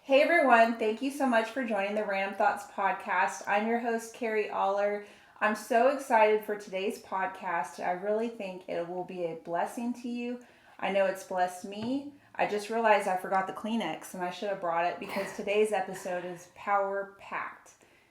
Hey everyone, thank you so much for joining the Random Thoughts podcast. I'm your host, Carri Aller. I'm so excited for today's podcast. I really think it will be a blessing to you. I know it's blessed me. I just realized I forgot the Kleenex and I should have brought it because today's episode is power packed.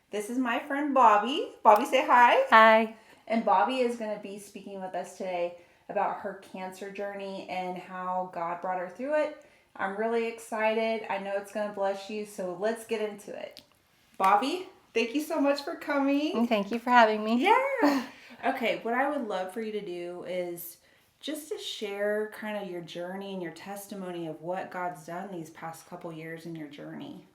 This is my friend Bobbie. Bobbie, say hi. Hi. And Bobbie is going to be speaking with us today about her cancer journey and how God brought her through it. I'm really excited. I know it's going to bless you, so let's get into it. Bobbie, thank you so much for coming. Thank you for having me. Yeah. Okay, what I would love for you to do is just to share kind of your journey and your testimony of what God's done these past couple years in your journey.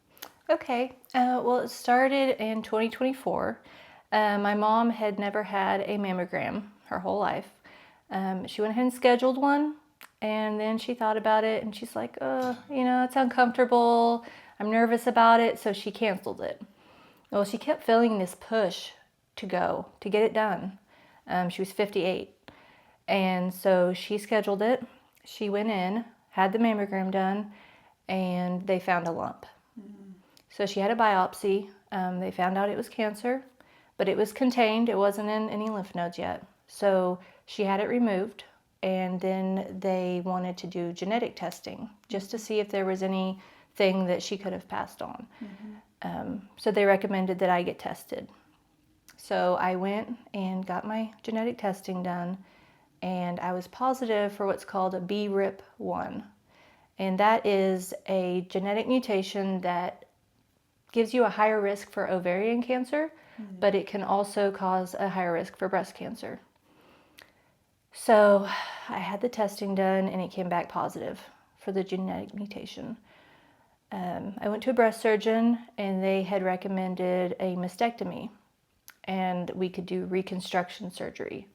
Okay. Well, it started in 2024. My mom had never had a mammogram her whole life. She went ahead and scheduled one, and then she thought about it, and she's like, it's uncomfortable. I'm nervous about it, so she canceled it. Well, she kept feeling this push to get it done. She was 58, and so she scheduled it. She went in, had the mammogram done, and they found a lump. So she had a biopsy. They found out it was cancer, but it was contained. It wasn't in any lymph nodes yet. So she had it removed, and then they wanted to do genetic testing just to see if there was anything that she could have passed on. So they recommended that I get tested. So I went and got my genetic testing done, and I was positive for what's called a BRIP1. And that is a genetic mutation that gives you a higher risk for ovarian cancer, but it can also cause a higher risk for breast cancer. So I had the testing done and it came back positive for the genetic mutation. I went to a breast surgeon and they had recommended a mastectomy and we could do reconstruction surgery.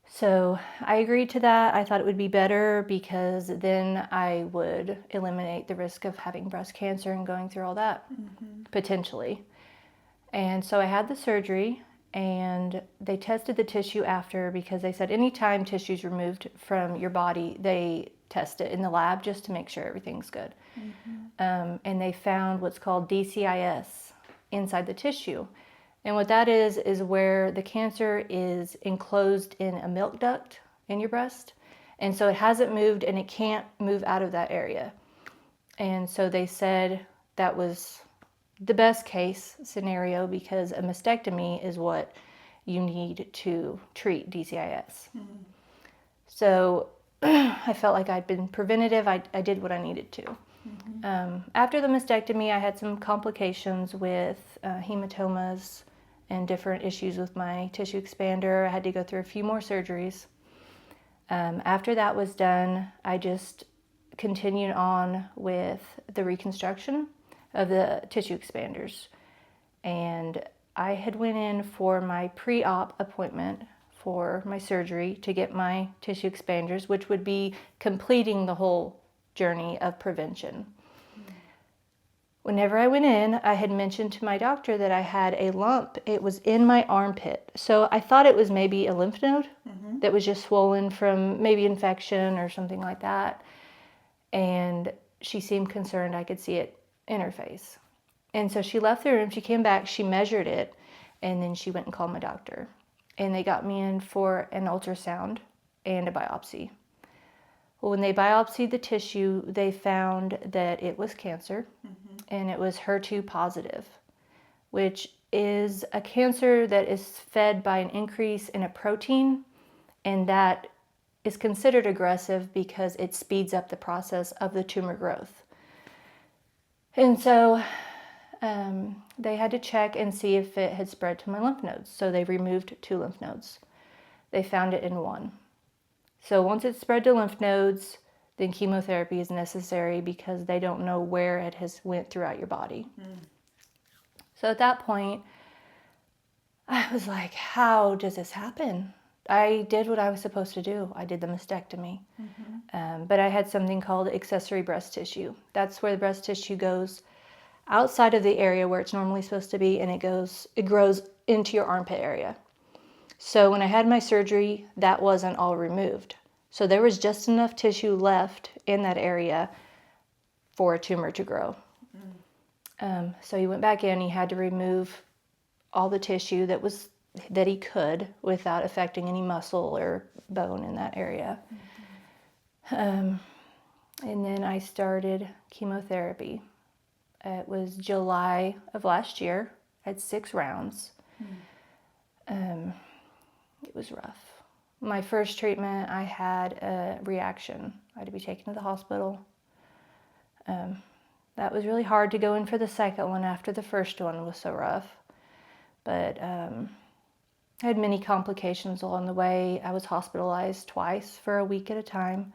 So I agreed to that. I thought it would be better because then I would eliminate the risk of having breast cancer and going through all that, potentially. And so I had the surgery, and they tested the tissue after because they said anytime tissue's removed from your body, they test it in the lab just to make sure everything's good. And they found what's called DCIS inside the tissue. And what that is where the cancer is enclosed in a milk duct in your breast. And so it hasn't moved and it can't move out of that area. And so they said that was the best case scenario because a mastectomy is what you need to treat DCIS. So I felt like I'd been preventative. I did what I needed to. After the mastectomy, I had some complications with hematomas and different issues with my tissue expander. I had to go through a few more surgeries. After that was done, I just continued on with the reconstruction of the tissue expanders. And I had went in for my pre-op appointment for my surgery to get my tissue expanders, which would be completing the whole journey of prevention. Whenever I went in, I had mentioned to my doctor that I had a lump. It was in my armpit. So I thought it was maybe a lymph node that was just swollen from maybe infection or something like that. And she seemed concerned. I could see it in her face. And so she left the room. She came back. She measured it. And then she went and called my doctor. And they got me in for an ultrasound and a biopsy. Well, when they biopsied the tissue, they found that it was cancer. And it was HER2 positive, which is a cancer that is fed by an increase in a protein, and that is considered aggressive because it speeds up the process of the tumor growth. And so they had to check and see if it had spread to my lymph nodes. So they removed 2 lymph nodes. They found it in 1. So once it's spread to lymph nodes, then chemotherapy is necessary because they don't know where it has went throughout your body. So at that point, I was like, how does this happen? I did what I was supposed to do. I did the mastectomy. But I had something called accessory breast tissue. That's where the breast tissue goes outside of the area where it's normally supposed to be, and it grows into your armpit area. So when I had my surgery, that wasn't all removed. So there was just enough tissue left in that area for a tumor to grow. So he went back in. He had to remove all the tissue that he could without affecting any muscle or bone in that area. And then I started chemotherapy. It was July of last year. I had 6 rounds. It was rough. My first treatment, I had a reaction. I had to be taken to the hospital. That was really hard to go in for the second one after the first one was so rough. But I had many complications along the way. I was hospitalized twice for a week at a time.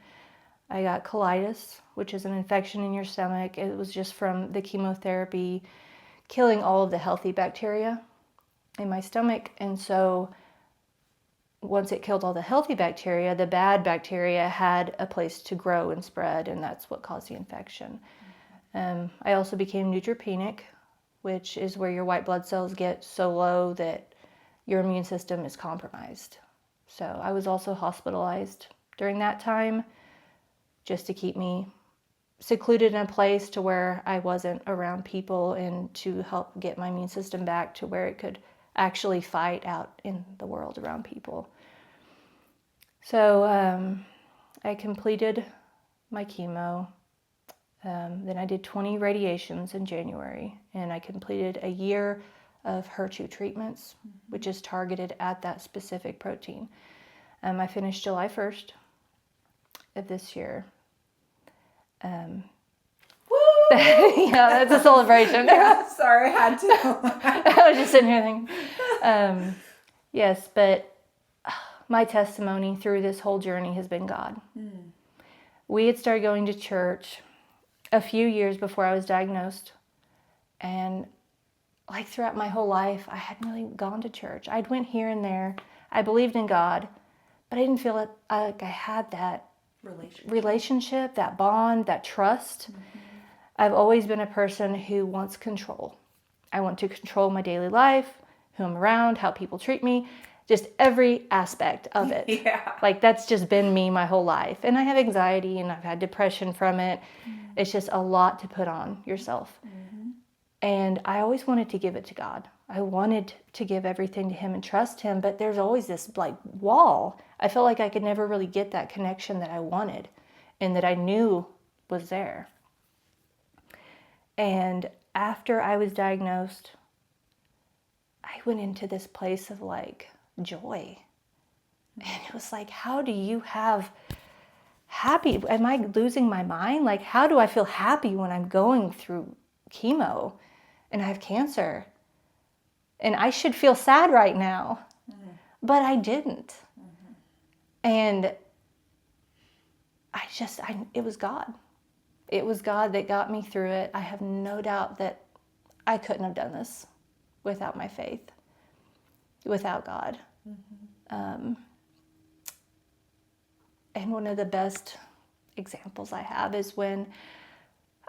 I got colitis, which is an infection in your stomach. It was just from the chemotherapy killing all of the healthy bacteria in my stomach. And so once it killed all the healthy bacteria, the bad bacteria had a place to grow and spread, and that's what caused the infection. I also became neutropenic, which is where your white blood cells get so low that your immune system is compromised. So I was also hospitalized during that time just to keep me secluded in a place to where I wasn't around people and to help get my immune system back to where it could actually fight out in the world around people. So I completed my chemo. Then I did 20 radiations in January, and I completed a year of HER2 treatments, which is targeted at that specific protein. I finished July 1st of this year. Woo! Yeah, that's a celebration. Yeah, sorry, I had to. I was just sitting here thinking. Yes, but my testimony through this whole journey has been God. We had started going to church a few years before I was diagnosed, and like throughout my whole life, I hadn't really gone to church. I'd went here and there. I believed in God, but I didn't feel like I had that relationship, that bond, that trust. I've always been a person who wants control. I want to control my daily life, who I'm around, how people treat me, just every aspect of it. Yeah. Like that's just been me my whole life. And I have anxiety and I've had depression from it. It's just a lot to put on yourself. And I always wanted to give it to God. I wanted to give everything to Him and trust Him, but there's always this like wall. I felt like I could never really get that connection that I wanted and that I knew was there. And after I was diagnosed, I went into this place of like joy. And it was like, how do you have happy? Am I losing my mind? Like, how do I feel happy when I'm going through chemo and I have cancer? And I should feel sad right now, but I didn't. And it was God. It was God that got me through it. I have no doubt that I couldn't have done this without my faith, without God. And one of the best examples I have is when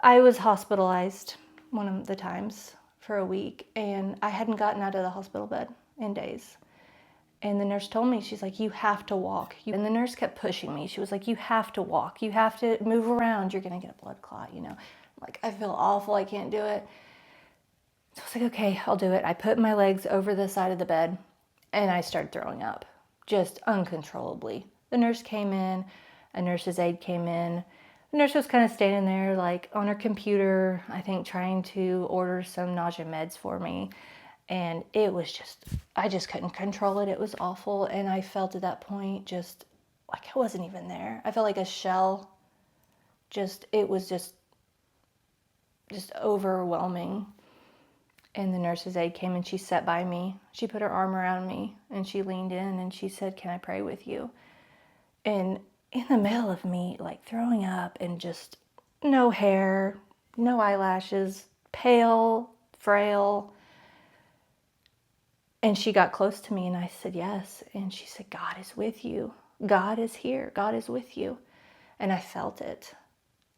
I was hospitalized one of the times for a week, and I hadn't gotten out of the hospital bed in days. And the nurse told me, she's like, you have to walk. And the nurse kept pushing me. She was like, you have to walk. You have to move around. You're going to get a blood clot, you know. Like, I feel awful. I can't do it. So I was like, okay, I'll do it. I put my legs over the side of the bed, and I started throwing up, just uncontrollably. The nurse came in. A nurse's aide came in. The nurse was kind of standing there, like, on her computer, I think, trying to order some nausea meds for me. And it was just, I just couldn't control it. It was awful. And I felt at that point just like I wasn't even there. I felt like a shell. It was just overwhelming. And the nurse's aide came and she sat by me. She put her arm around me and she leaned in and she said, can I pray with you? And in the middle of me, like throwing up and just no hair, no eyelashes, pale, frail. And she got close to me and I said, yes. And she said, God is with you. God is here. God is with you. And I felt it.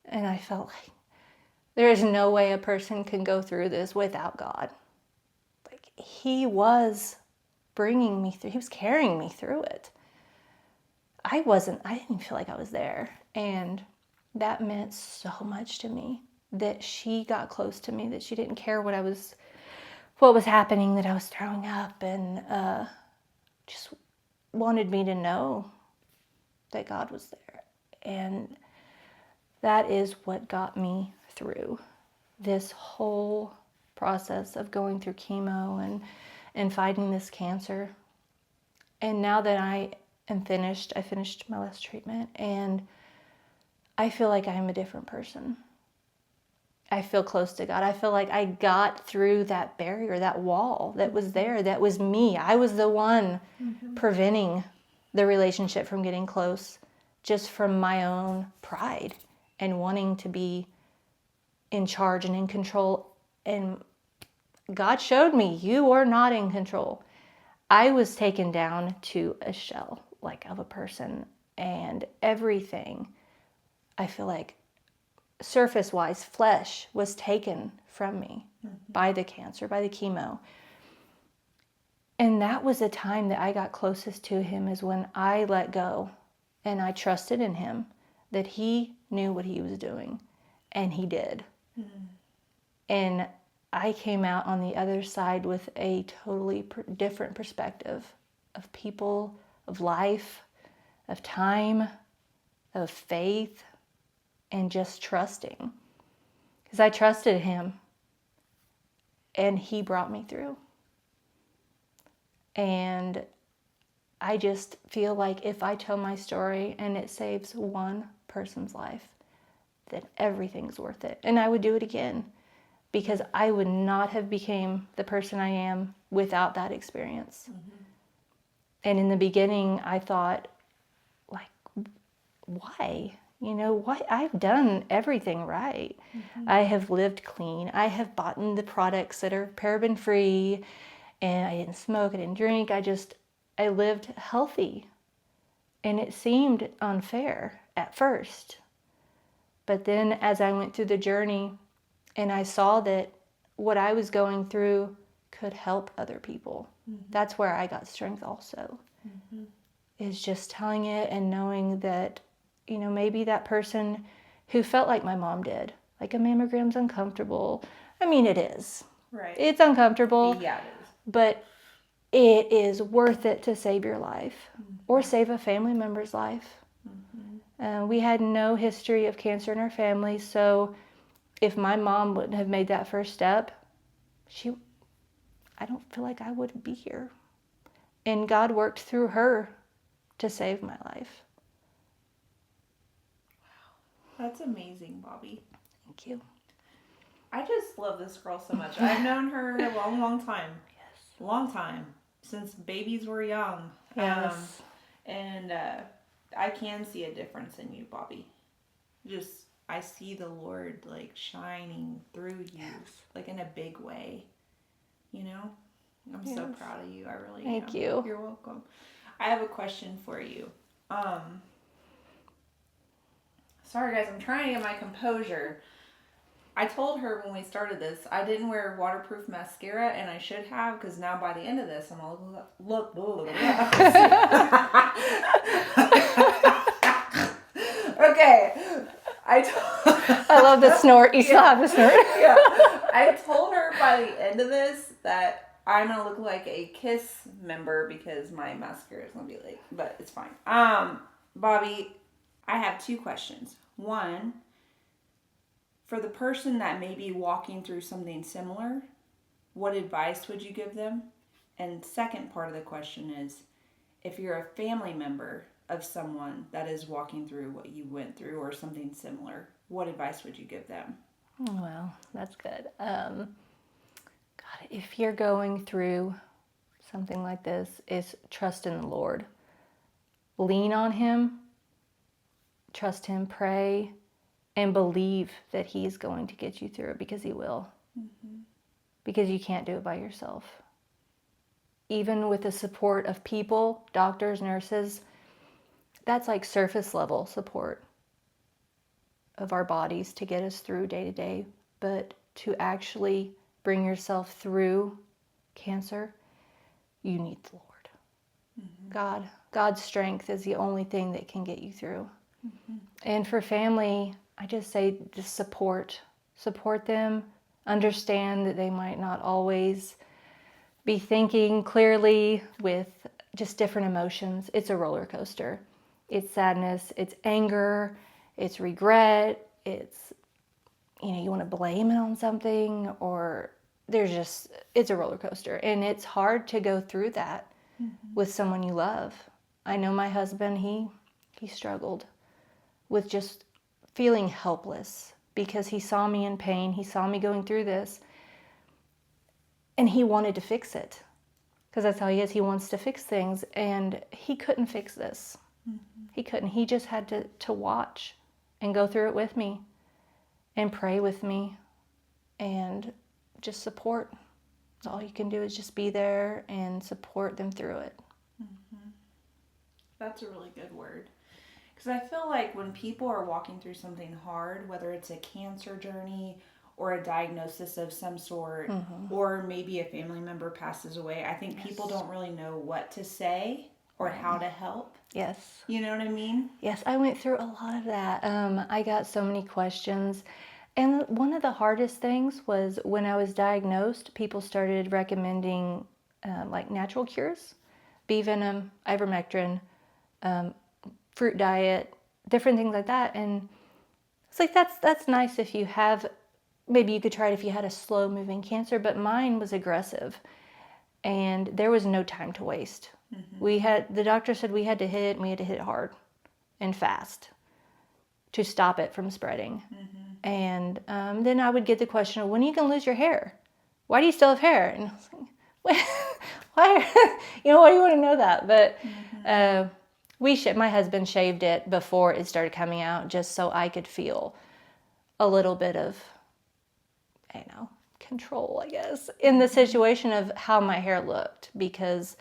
And I felt like there is no way a person can go through this without God. Like He was bringing me through. He was carrying me through it. I didn't feel like I was there. And that meant so much to me. that she got close to me, that she didn't care what was happening, that I was throwing up, and just wanted me to know that God was there. And that is what got me through this whole process of going through chemo and fighting this cancer. And now that I finished my last treatment, and I feel like I'm a different person. I feel close to God. I feel like I got through that barrier, that wall that was there. That was me. I was the one preventing the relationship from getting close, just from my own pride and wanting to be in charge and in control. And God showed me, you are not in control. I was taken down to a shell, like, of a person, and everything, I feel like, surface-wise, flesh was taken from me by the cancer, by the chemo. And that was the time that I got closest to him, is when I let go and I trusted in him that he knew what he was doing, and he did. And I came out on the other side with a totally different perspective of people, of life, of time, of faith, and just trusting. Because I trusted him, and he brought me through. And I just feel like if I tell my story and it saves one person's life, then everything's worth it. And I would do it again, because I would not have became the person I am without that experience. And in the beginning, I thought, like, why? What? I've done everything right. I have lived clean. I have bought the products that are paraben free, and I didn't smoke, I didn't drink. I lived healthy. And it seemed unfair at first. But then as I went through the journey and I saw that what I was going through could help other people, that's where I got strength also. Is just telling it and knowing that, maybe that person who felt like my mom did, like, a mammogram's uncomfortable. I mean, it is. Right. It's uncomfortable. Yeah, it is. But it is worth it to save your life or save a family member's life. We had no history of cancer in our family, so if my mom wouldn't have made that first step, I don't feel like I would be here. And God worked through her to save my life. That's amazing, Bobbie. Thank you. I just love this girl so much. I've known her a long, long time. Yes. Long time. Since babies were young. Yes. And I can see a difference in you, Bobbie. Just, I see the Lord, like, shining through you. Yes. Like, in a big way. I'm Yes. so proud of you. I really am. Thank you. You're welcome. I have a question for you. Sorry, guys. I'm trying to get my composure. I told her when we started this, I didn't wear waterproof mascara, and I should have, because now by the end of this, I'm all look. Okay. I love the snort. You still have the snort. Yeah. I told her by the end of this that I'm going to look like a KISS member, because my mascara is going to be late, but it's fine. Bobbie, I have two questions. One, for the person that may be walking through something similar, what advice would you give them? And second part of the question is, if you're a family member of someone that is walking through what you went through or something similar, what advice would you give them? Well, that's good. God, if you're going through something like this, is trust in the Lord. Lean on him, trust him, pray, and believe that he's going to get you through it, because he will. Because you can't do it by yourself. Even with the support of people, doctors, nurses, that's like surface level support of our bodies to get us through day to day. But to actually bring yourself through cancer, you need the Lord. God's strength is the only thing that can get you through. And for family, I just say just support support them, understand that they might not always be thinking clearly with just different emotions. It's a roller coaster. It's sadness, it's anger, it's regret, it's, you want to blame it on something, or it's a roller coaster. And it's hard to go through that with someone you love. I know my husband, he struggled with just feeling helpless because he saw me in pain. He saw me going through this, and he wanted to fix it because that's how he is. He wants to fix things, and he couldn't fix this. He couldn't. He just had to watch and go through it with me and pray with me and just support. All you can do is just be there and support them through it. That's a really good word. Because I feel like when people are walking through something hard, whether it's a cancer journey or a diagnosis of some sort, or maybe a family member passes away, I think people don't really know what to say or how to help. Yes. You know what I mean? Yes, I went through a lot of that. I got so many questions. And one of the hardest things was when I was diagnosed, people started recommending like natural cures, bee venom, ivermectin, fruit diet, different things like that. And it's like, that's nice if you have, maybe you could try it if you had a slow moving cancer, but mine was aggressive and there was no time to waste. The doctor said we had to hit it, and we had to hit it hard and fast to stop it from spreading. And then I would get the question, when are you going to lose your hair? Why do you still have hair? And I was like, why? Why do you want to know that? But my husband shaved it before it started coming out just so I could feel a little bit of, control, I guess, in the situation of how my hair looked, because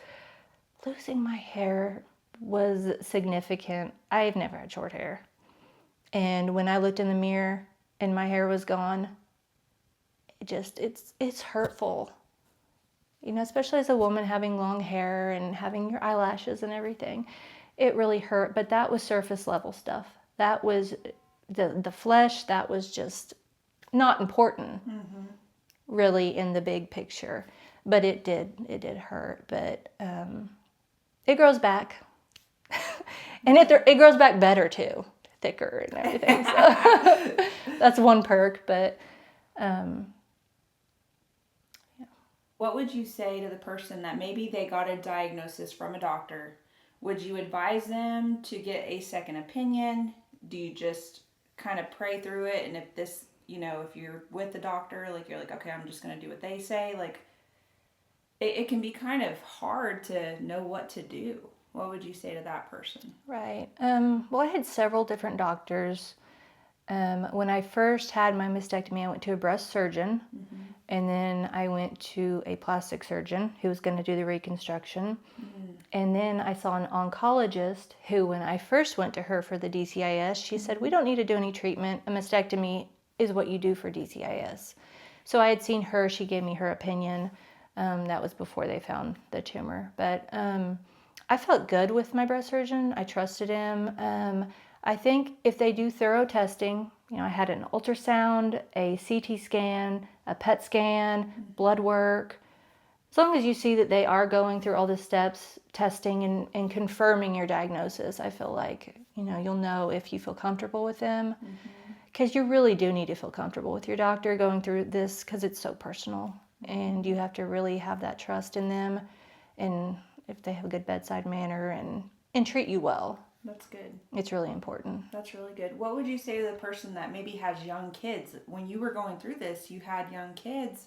losing my hair was significant. I've never had short hair. And when I looked in the mirror and my hair was gone, it's hurtful. Especially as a woman having long hair and having your eyelashes and everything, it really hurt. But that was surface level stuff. That was the flesh. That was just not important, really, in the big picture. But it did hurt. But it grows back, and it grows back better too, thicker and everything. So that's one perk. But what would you say to the person that maybe they got a diagnosis from a doctor? Would you advise them to get a second opinion? Do you just kind of pray through it? And if this, if you're with the doctor, like you're like, okay, I'm just going to do what they say. Like it can be kind of hard to know what to do. What would you say to that person? Right. Well, I had several different doctors. When I first had my mastectomy, I went to a breast surgeon, and then I went to a plastic surgeon who was going to do the reconstruction. And then I saw an oncologist who, when I first went to her for the DCIS, she said, we don't need to do any treatment. A mastectomy is what you do for DCIS. So I had seen her. She gave me her opinion. That was before they found the tumor. But I felt good with my breast surgeon. I trusted him. I think if they do thorough testing, I had an ultrasound, a CT scan, a PET scan, blood work. As long as you see that they are going through all the steps, testing and confirming your diagnosis, I feel like, you'll know if you feel comfortable with them. Because you really do need to feel comfortable with your doctor going through this, because it's so personal. And you have to really have that trust in them, and if they have a good bedside manner and treat you well. That's good. It's really important. That's really good. What would you say to the person that maybe has young kids? When you were going through this, you had young kids,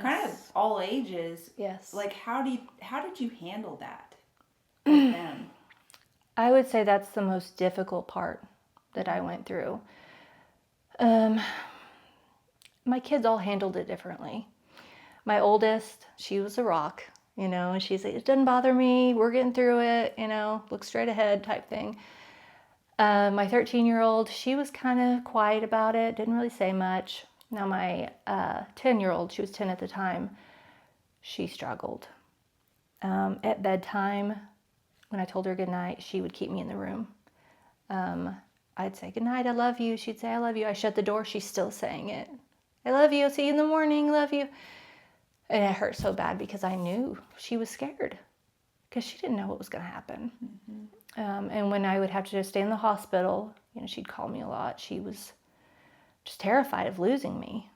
kind of all ages. Yes. Like, how did you handle that with them? I would say that's the most difficult part that I went through. My kids all handled it differently. My oldest, she was a rock, and she's like, it doesn't bother me. We're getting through it, look straight ahead type thing. My 13-year-old, she was kind of quiet about it, didn't really say much. Now my 10-year-old, she was 10 at the time, she struggled. At bedtime, when I told her goodnight, she would keep me in the room. I'd say, goodnight, I love you. She'd say, I love you. I shut the door, she's still saying it. I love you. I'll see you in the morning. Love you. And it hurt so bad because I knew she was scared because she didn't know what was going to happen. And when I would have to just stay in the hospital, she'd call me a lot. She was just terrified of losing me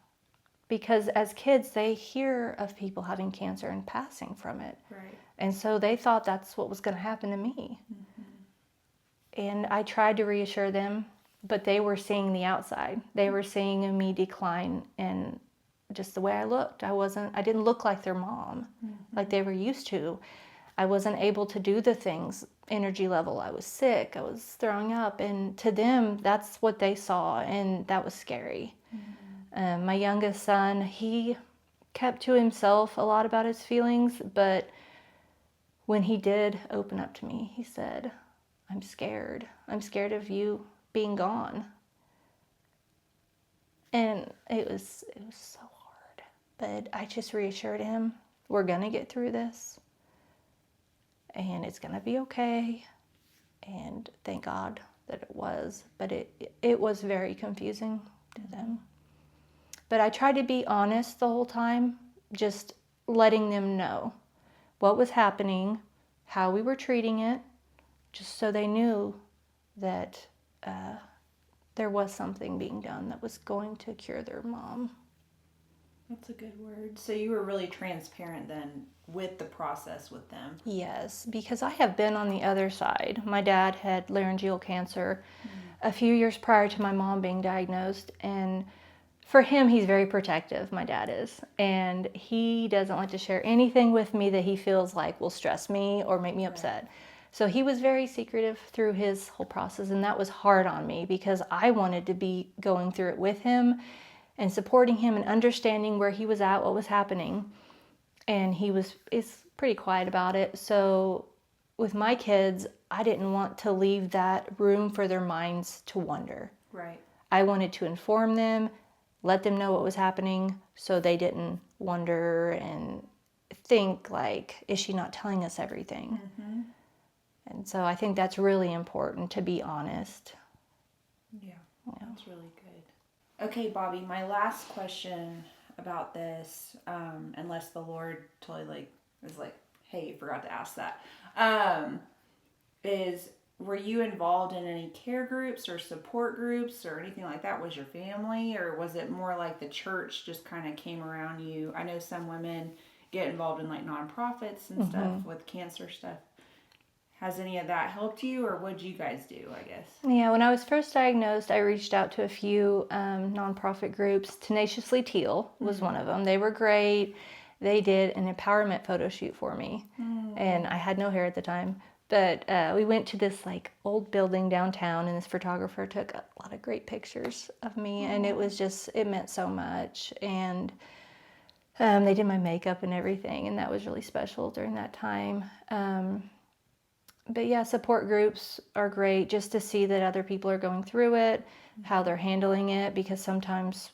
because as kids, they hear of people having cancer and passing from it. Right. And so they thought that's what was going to happen to me. And I tried to reassure them, but they were seeing the outside. They were seeing me decline in just the way I looked. I didn't look like their mom, like they were used to. I wasn't able to do the things, energy level. I was sick, I was throwing up. And to them, that's what they saw, and that was scary. My youngest son, he kept to himself a lot about his feelings, but when he did open up to me, he said, I'm scared. I'm scared of you being gone. And it was so hard. But I just reassured him, we're going to get through this. And it's going to be okay. And thank God that it was. But it was very confusing to them. But I tried to be honest the whole time, just letting them know what was happening, how we were treating it, just so they knew that there was something being done that was going to cure their mom. That's a good word. So you were really transparent then with the process with them. Yes, because I have been on the other side. My dad had laryngeal cancer a few years prior to my mom being diagnosed, and for him, he's very protective, my dad is, and he doesn't like to share anything with me that he feels like will stress me or make me upset. So he was very secretive through his whole process, and that was hard on me because I wanted to be going through it with him and supporting him and understanding where he was at, what was happening. And is pretty quiet about it. So with my kids, I didn't want to leave that room for their minds to wonder. Right. I wanted to inform them, let them know what was happening so they didn't wonder and think like, is she not telling us everything? And so I think that's really important, to be honest. Yeah, that's really good. Okay, Bobbie, my last question about this, unless the Lord totally is like, hey, you forgot to ask that, is were you involved in any care groups or support groups or anything like that? Was your family, or was it more like the church just kind of came around you? I know some women get involved in like nonprofits and stuff with cancer stuff. Has any of that helped you, or what did you guys do, I guess? Yeah, when I was first diagnosed, I reached out to a few nonprofit groups. Tenaciously Teal was one of them. They were great. They did an empowerment photo shoot for me, and I had no hair at the time. But we went to this like old building downtown, and this photographer took a lot of great pictures of me, and it meant so much. And they did my makeup and everything, and that was really special during that time. But yeah, support groups are great just to see that other people are going through it, how they're handling it, because sometimes,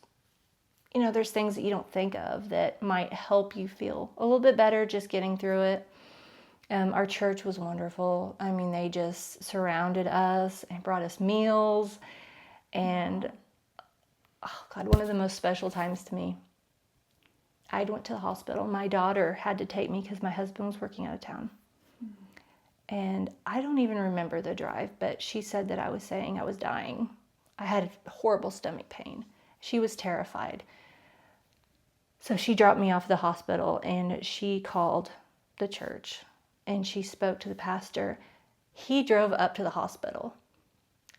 there's things that you don't think of that might help you feel a little bit better just getting through it. Our church was wonderful. I mean, they just surrounded us and brought us meals. And, oh God, one of the most special times to me, I went to the hospital. My daughter had to take me because my husband was working out of town. And I don't even remember the drive, but she said that I was saying I was dying. I had horrible stomach pain. She was terrified. So she dropped me off at the hospital, and she called the church, and she spoke to the pastor. He drove up to the hospital,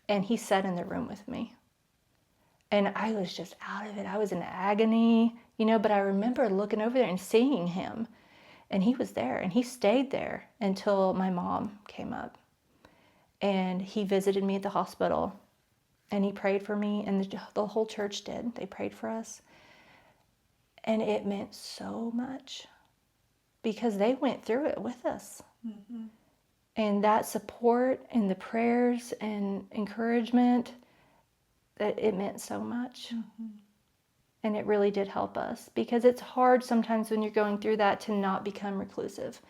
and he sat in the room with me. And I was just out of it. I was in agony, but I remember looking over there and seeing him. And he was there, and he stayed there until my mom came up. And he visited me at the hospital, and he prayed for me, and the whole church did. They prayed for us. And it meant so much because they went through it with us. And that support and the prayers and encouragement, that it meant so much. And it really did help us because it's hard sometimes when you're going through that to not become reclusive.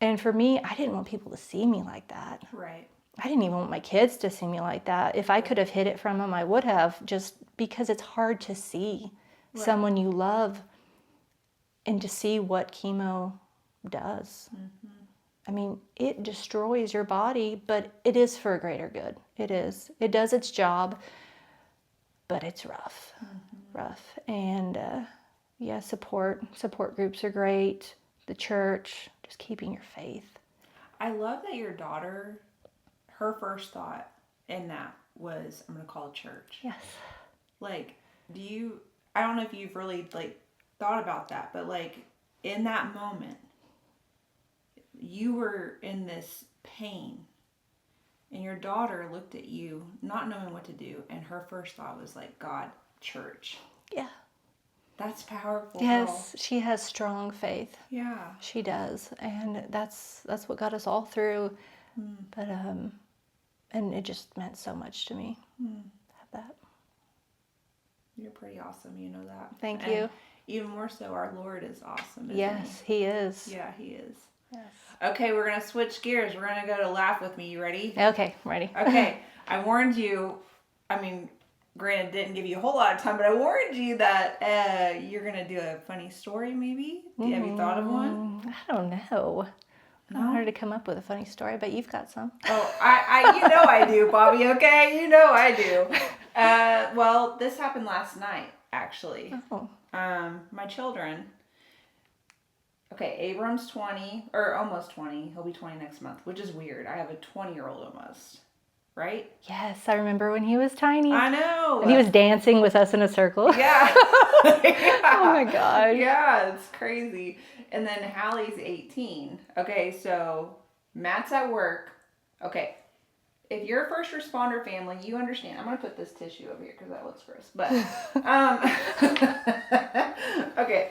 And for me, I didn't want people to see me like that. Right. I didn't even want my kids to see me like that. If I could have hid it from them, I would have, just because it's hard to see someone you love, and to see what chemo does. I mean, it destroys your body, but it is for a greater good. It is. It does its job, but it's rough. Rough. And support groups are great. The church, just keeping your faith. I love that your daughter, her first thought in that was, I'm going to call church. Yes. Like, I don't know if you've really, like, thought about that, but, like, in that moment, you were in this pain, and your daughter looked at you, not knowing what to do, and her first thought was, like, God, church. Yeah. That's powerful. Yes, girl. she has strong faith. Yeah. She does, and that's what got us all through. But and it just meant so much to me. Have that. You're pretty awesome, you know that. Thank and you. Even more so, our Lord is awesome. Isn't Yes, he is. Yeah, he is. Yes. Okay, we're gonna switch gears. We're gonna go to laugh with me. You ready? Okay, I'm ready. Okay, I warned you. I mean, granted, didn't give you a whole lot of time, but I warned you that you're gonna do a funny story. Maybe. Have you thought of one? I don't know. It's hard to come up with a funny story, but you've got some. Oh, I you know I do, Bobbie. Okay, you know I do. Well, this happened last night, actually. Oh. My children. Okay, Abram's 20, or almost 20. He'll be 20 next month, which is weird. I have a 20-year-old almost, right? Yes, I remember when he was tiny. I know. And he was dancing with us in a circle. Yeah. Oh my God. Yeah, it's crazy. And then Hallie's 18. Okay, so Matt's at work. Okay, if you're a first responder family, you understand. I'm going to put this tissue over here because that looks gross. But, okay.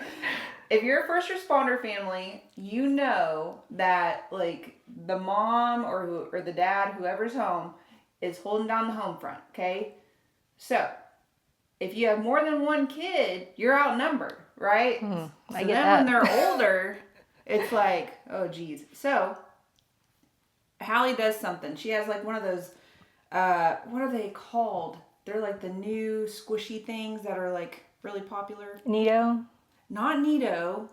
If you're a first responder family, you know that, like, the mom or the dad, whoever's home, is holding down the home front, okay? So, if you have more than one kid, you're outnumbered, right? I So get then that. when they're older, it's like, oh, geez. So, Hallie does something. She has, like, one of those, what are they called? They're, like, the new squishy things that are, like, really popular. Nito? Not Nito.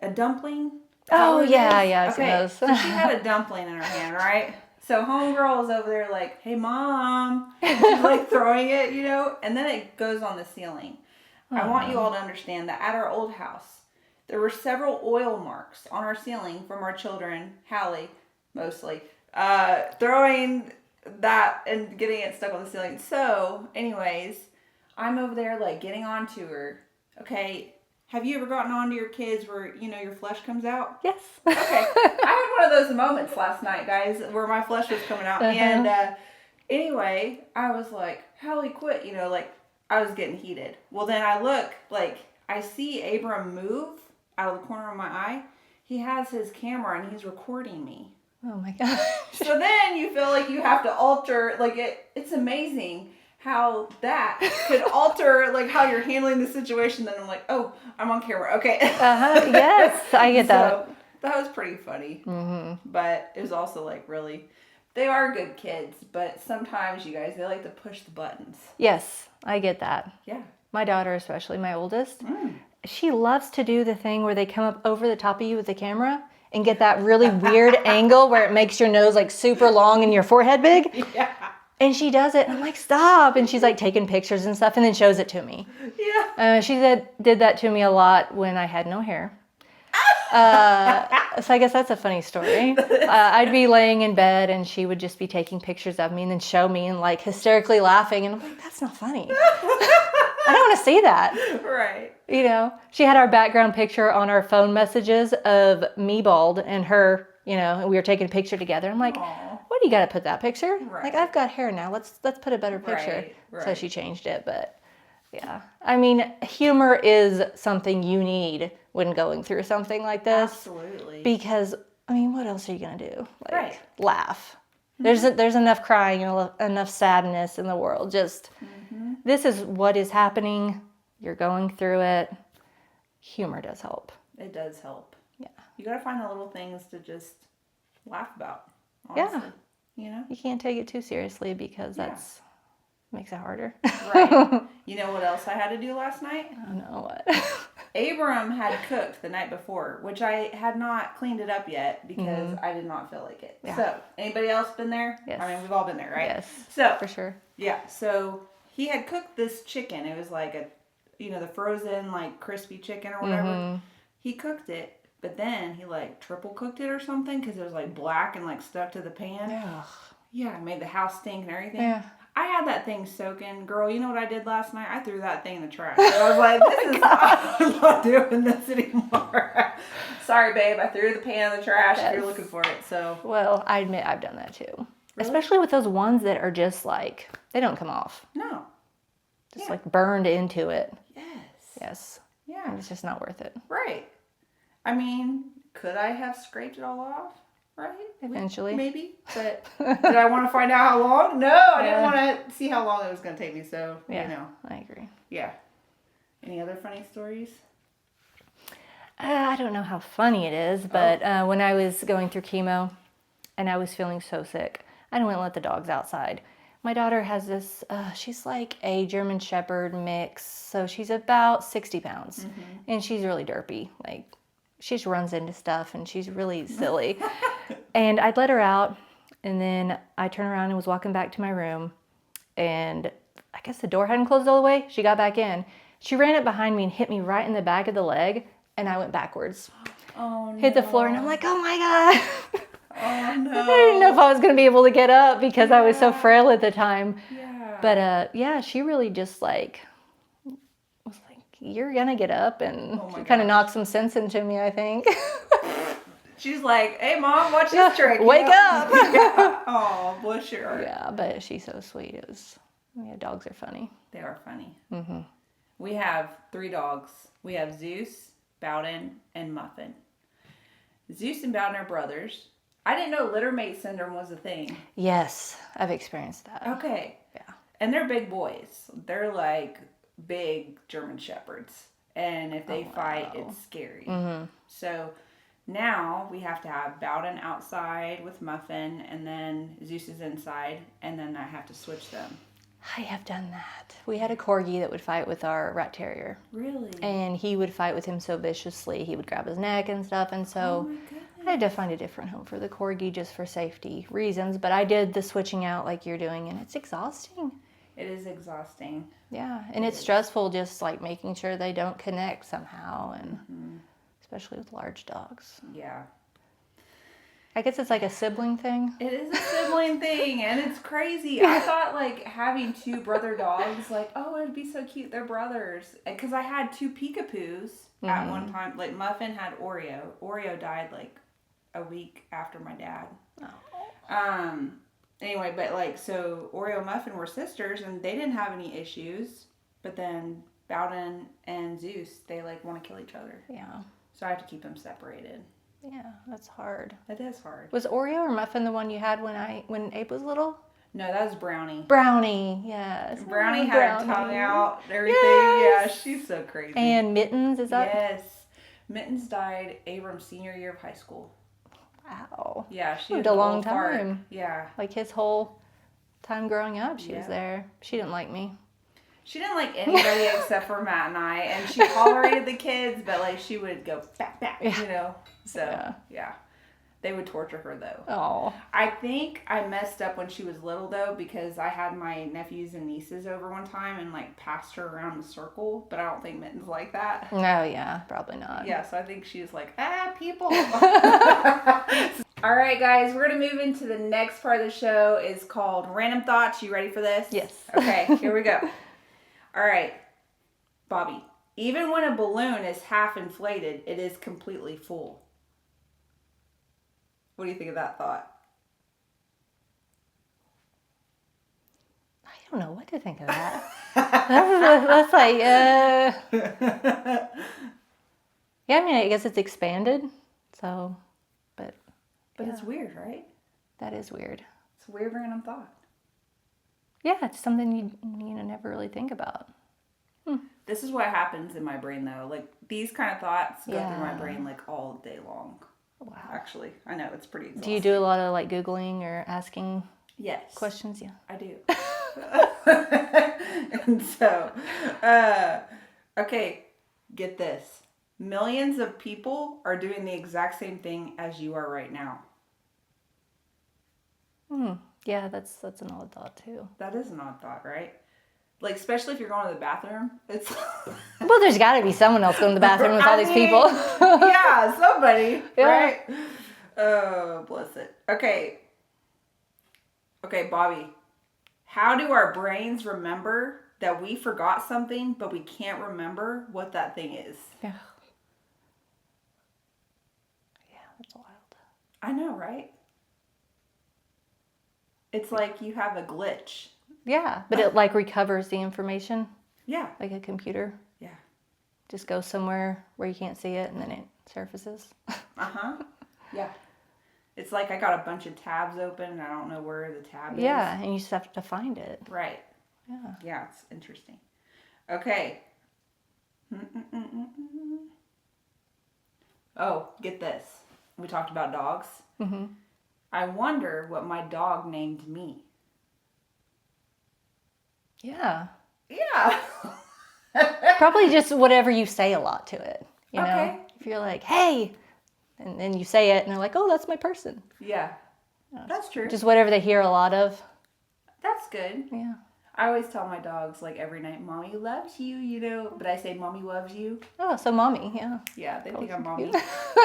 A dumpling. Oh, yeah, I've seen Okay, those. so she had a dumpling in her hand, right? So homegirl is over there like, hey, Mom. She's like throwing it, you know? And then it goes on the ceiling. I want you all to understand that at our old house, there were several oil marks on our ceiling from our children, Hallie mostly, throwing that and getting it stuck on the ceiling. So, anyways, I'm over there like getting onto her. Okay, have you ever gotten onto your kids where, you know, your flesh comes out? Yes. Okay. I had one of those moments last night, guys, where my flesh was coming out. And anyway, I was like, Hallie, quit. You know, like, I was getting heated. Well, then I look, like, I see Abram move out of the corner of my eye. He has his camera and he's recording me. Oh, my God. So then you feel like you have to alter, like, it's amazing how that could alter, like, how you're handling the situation. Then I'm like, oh, I'm on camera. Okay. Yes, I get that. So, that was pretty funny. But it was also, like, really, they are good kids. But sometimes, you guys, they like to push the buttons. Yes, I get that. Yeah. My daughter, especially my oldest, she loves to do the thing where they come up over the top of you with the camera and get that really weird angle where it makes your nose, like, super long and your forehead big. Yeah. And she does it, and I'm like, stop. And she's like taking pictures and stuff and then shows it to me. Yeah. She did that to me a lot when I had no hair. So I guess that's a funny story. I'd be laying in bed and she would just be taking pictures of me and then show me and like hysterically laughing. And I'm like, that's not funny. I don't want to see that. Right. You know, she had our background picture on our phone messages of me bald and her, you know, and we were taking a picture together. I'm like, Aww. what do you got to put that picture? Right. Like, I've got hair now. Let's put a better picture. Right. So she changed it, but yeah. I mean, humor is something you need when going through something like this. Absolutely. Because, I mean, what else are you going to do? Like, Right. laugh. There's enough crying and enough sadness in the world. Just, this is what is happening. You're going through it. Humor does help. It does help. Yeah. You got to find the little things to just laugh about. Honestly. Yeah. You know? You can't take it too seriously because that's Makes it harder. Right. You know what else I had to do last night? I don't know what. Abram had cooked the night before, which I had not cleaned it up yet because I did not feel like it. Yeah. So, anybody else been there? Yes. I mean, we've all been there, right? Yes. So, for sure. Yeah. So, he had cooked this chicken. It was like the frozen, like, crispy chicken or whatever. Mm-hmm. He cooked it, but then he, like, triple cooked it or something because it was, like, black and, like, stuck to the pan. Yeah. Yeah, made the house stink and everything. Yeah. I had that thing soaking. Girl, you know what I did last night? I threw that thing in the trash. I was like, I'm not doing this anymore. Sorry, babe. I threw the pan in the trash if you're looking for it. So. Well, I admit I've done that too. Really? Especially with those ones that are just like, they don't come off. No. Just like burned into it. Yes. Yeah. And it's just not worth it. Right. I mean, could I have scraped it all off? Right? Eventually. Maybe. But did I want to find out how long? No, I didn't want to see how long it was going to take me. So, I agree. Yeah. Any other funny stories? I don't know how funny it is, but when I was going through chemo and I was feeling so sick, I didn't want to let the dogs outside. My daughter has this, she's like a German Shepherd mix, so she's about 60 pounds, and she's really derpy. Like, she just runs into stuff, and she's really silly. And I'd let her out, and then I turned around and was walking back to my room, and I guess the door hadn't closed all the way. She got back in. She ran up behind me and hit me right in the back of the leg, and I went backwards. Oh, no. Hit the floor, and I'm like, oh my God. Oh, no. I didn't know if I was going to be able to get up because I was so frail at the time. Yeah. But, she really just like, was like, you're going to get up. And she kind of knocked some sense into me, I think. She's like, hey, Mom, watch this trick. Wake up. Yeah. Oh, bless your heart. Yeah, but she's so sweet. Dogs are funny. They are funny. Mm-hmm. We have 3 dogs. We have Zeus, Bowden, and Muffin. Zeus and Bowden are brothers. I didn't know littermate syndrome was a thing. Yes, I've experienced that. Okay. Yeah. And they're big boys. They're like big German Shepherds. And if they fight, it's scary. Mm-hmm. So now we have to have Bowden outside with Muffin, and then Zeus is inside, and then I have to switch them. I have done that. We had a corgi that would fight with our rat terrier. Really? And he would fight with him so viciously. He would grab his neck and stuff. And so I had to find a different home for the corgi just for safety reasons. But I did the switching out like you're doing, and it's exhausting. It is exhausting. Yeah. And it's stressful just like making sure they don't connect somehow. And especially with large dogs. Yeah. I guess it's like a sibling thing. It is a sibling thing, and it's crazy. I thought, like, having 2 brother dogs, like, oh, it'd be so cute. They're brothers. Because I had 2 peekapoos at one time. Like, Muffin had Oreo. Oreo died, like, a week after my dad. Oh. Anyway, but, like, so Oreo and Muffin were sisters, and they didn't have any issues. But then Bowden and Zeus, they, like, want to kill each other. Yeah. So I have to keep them separated. Yeah, that's hard. It is hard. Was Oreo or Muffin the one you had when Abe was little? No, that was Brownie. Brownie, yes. Brownie had her tongue out and everything. Yes. Yeah, she's so crazy. And Mittens, is that? Yes. Mittens died Abram's senior year of high school. Wow. Yeah, she lived a long time. Yeah. Like his whole time growing up, she was there. She didn't like me. She didn't like anybody except for Matt and I, and she tolerated the kids, but like she would go back, you know. So yeah. They would torture her though. Oh. I think I messed up when she was little though, because I had my nephews and nieces over one time and like passed her around the circle, but I don't think Mittens like that. No, yeah, probably not. Yeah, so I think she was like, people. All right, guys, we're going to move into the next part of the show. It's called Random Thoughts. You ready for this? Yes. Okay, here we go. All right, Bobbie. Even when a balloon is half inflated, it is completely full. What do you think of that thought? I don't know what to think of that. that's like, yeah, I mean, I guess it's expanded, so, but it's weird, right? That is weird. It's a weird random thought. Yeah, it's something you never really think about. This is what happens in my brain, though. Like, these kind of thoughts go through my brain, like, all day long. Wow. Actually, I know, it's pretty exhausting. Do you do a lot of, like, Googling or asking Yes. questions? Yeah. I do. And so, okay, get this. Millions of people are doing the exact same thing as you are right now. Yeah, that's an odd thought too. That is an odd thought, right? Like, especially if you're going to the bathroom. It's Well, there's got to be someone else going to the bathroom with all these people. Yeah, somebody, Yeah. right? Oh, bless it. Okay, Bobbie. How do our brains remember that we forgot something, but we can't remember what that thing is? Yeah. Yeah, that's wild. I know, right? It's like you have a glitch. Yeah, but it like recovers the information Yeah. like a computer. Yeah. Just goes somewhere where you can't see it and then it surfaces. Uh-huh. Yeah. It's like I got a bunch of tabs open and I don't know where the tab is. Yeah, and you just have to find it. Right. Yeah. Yeah, it's interesting. Okay. Oh, get this. We talked about dogs. Mm-hmm. I wonder what my dog named me. Yeah. Yeah. Probably just whatever you say a lot to it. You know? Okay. If you're like, hey, and then you say it and they're like, oh, that's my person. Yeah. That's true. Just whatever they hear a lot of. That's good. Yeah. I always tell my dogs, like, every night, Mommy loves you, you know, but I say, Mommy loves you. Oh, so mommy, yeah. Yeah, they think I'm Mommy.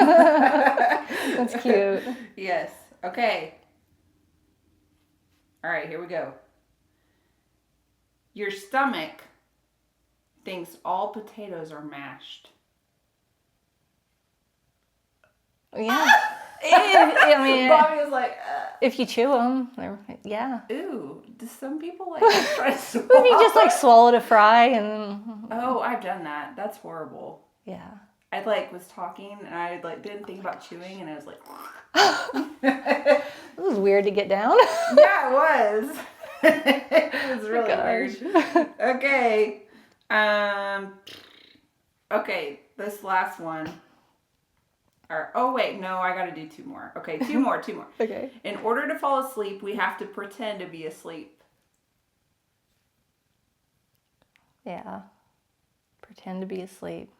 That's cute. Yes. Okay. All right, here we go. Your stomach thinks all potatoes are mashed. Yeah. I mean, Bobbie was like, if you chew them, yeah. ooh, do some people like try to swallow? If you just like swallow to fry and Oh, I've done that. That's horrible. yeah. I like was talking and I like didn't think about chewing and I was like, It was weird to get down. yeah, it was. It was really weird. Okay. Okay, this last one. Oh wait, no, I gotta do two more. Okay, two more. Okay. In order to fall asleep, we have to pretend to be asleep. Yeah. Pretend to be asleep.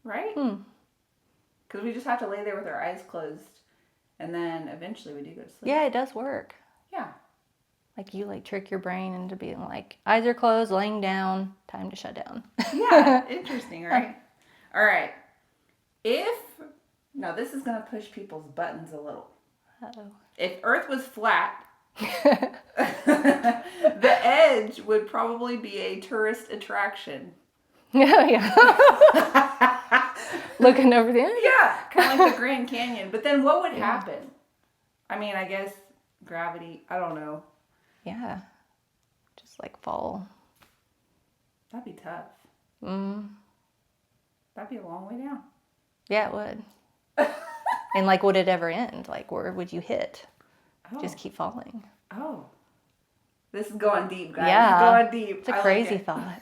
Right? Because we just have to lay there with our eyes closed, and then eventually we do go to sleep. Yeah, it does work. Yeah. Like you like trick your brain into being like, eyes are closed, laying down, time to shut down. Yeah, interesting, right? All right. Now this is going to push people's buttons a little. Uh-oh. If Earth was flat, the edge would probably be a tourist attraction. Yeah. Looking over the edge. Yeah, kind of like the Grand Canyon. But then what would happen? I mean, I guess gravity, I don't know. Yeah. Just like fall. That'd be tough. That'd be a long way down. Yeah, it would. And like, would it ever end? Like, where would you hit? Oh. Just keep falling. Oh. This is going deep, guys. Yeah. It's going deep. It's a crazy thought.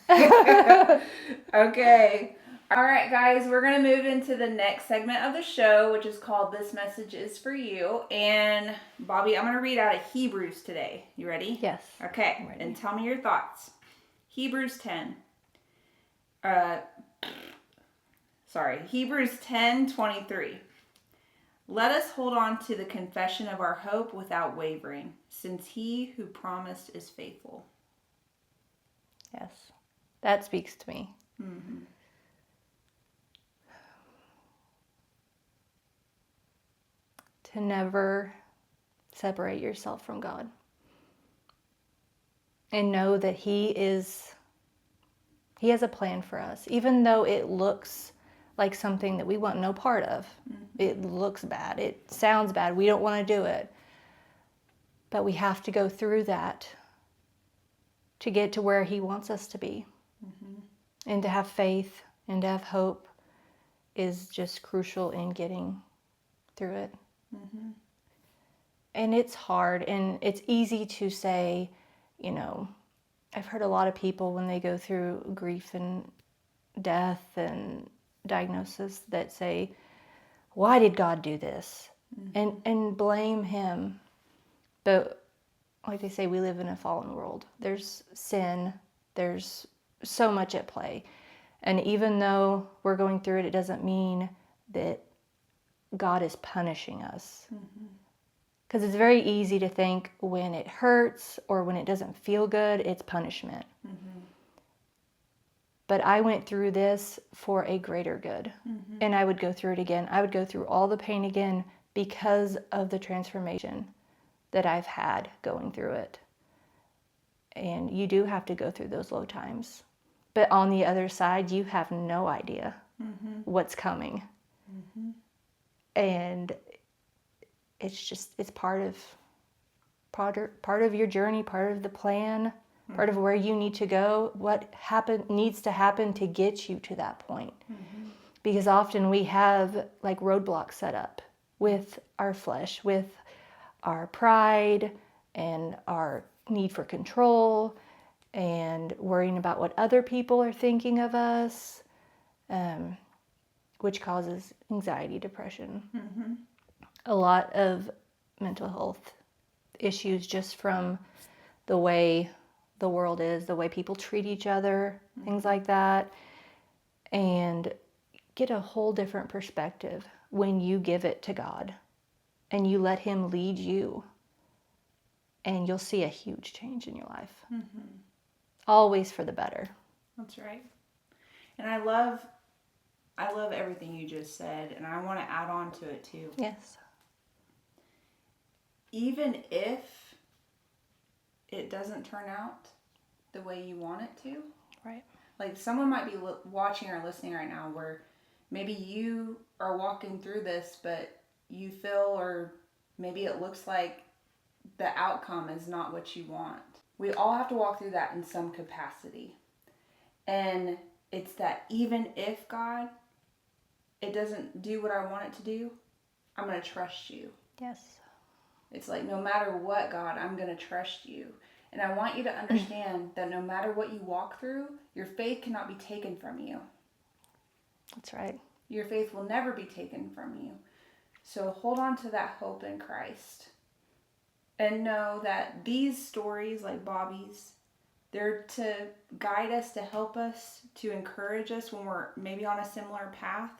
Okay. All right, guys, we're going to move into the next segment of the show, which is called This Message is for You. And Bobbie, I'm going to read out of Hebrews today. You ready? Yes. Okay. Ready. And tell me your thoughts. Hebrews 10:23. Let us hold on to the confession of our hope without wavering, since he who promised is faithful. Yes. That speaks to me. Mm-hmm. To never separate yourself from God. And know that He has a plan for us, even though it looks like something that we want no part of. Mm-hmm. It looks bad. It sounds bad. We don't want to do it. But we have to go through that to get to where He wants us to be. Mm-hmm. And to have faith and to have hope is just crucial in getting through it. Mm-hmm. And it's hard, and it's easy to say, you know, I've heard a lot of people when they go through grief and death and diagnosis that say, why did God do this? Mm-hmm. And blame Him. But like they say, we live in a fallen world. There's sin, there's so much at play. And even though we're going through it, it doesn't mean that God is punishing us. Because it's very easy to think when it hurts or when it doesn't feel good, it's punishment. But I went through this for a greater good. And I would go through it again. I would go through all the pain again because of the transformation that I've had going through it. And you do have to go through those low times. But on the other side, you have no idea what's coming. And it's part of your journey, part of the plan, part of where you need to go, what needs to happen to get you to that point. Because often we have like roadblocks set up with our flesh, with our pride and our need for control and worrying about what other people are thinking of us, which causes anxiety, depression. A lot of mental health issues just from the way the world is, the way people treat each other, things like that. And get a whole different perspective when you give it to God and you let Him lead you. And you'll see a huge change in your life. Always for the better. That's right. And I love everything you just said, and I want to add on to it too. Yes. Even if it doesn't turn out the way you want it to. Right. Like someone might be watching or listening right now where maybe you are walking through this, but you feel, or maybe it looks like the outcome is not what you want. We all have to walk through that in some capacity. And it's that even if, God, it doesn't do what I want it to do, I'm going to trust you. Yes. It's like, no matter what, God, I'm going to trust you. And I want you to understand that no matter what you walk through, your faith cannot be taken from you. That's right. Your faith will never be taken from you. So hold on to that hope in Christ. And know that these stories, like Bobbie's, they're to guide us, to help us, to encourage us when we're maybe on a similar path.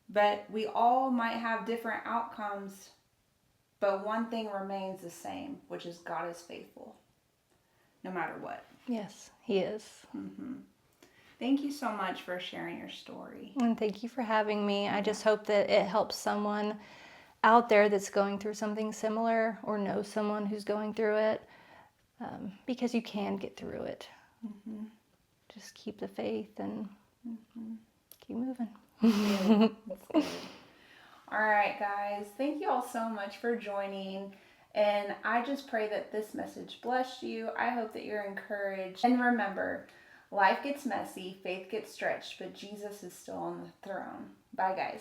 But we all might have different outcomes, but one thing remains the same, which is God is faithful, no matter what. Yes, He is. Thank you so much for sharing your story. And thank you for having me. I just hope that it helps someone out there that's going through something similar or knows someone who's going through it, because you can get through it. Just keep the faith and keep moving. That's good. All right, guys. Thank you all so much for joining. And I just pray that this message blessed you. I hope that you're encouraged. And remember, life gets messy, faith gets stretched, but Jesus is still on the throne. Bye, guys.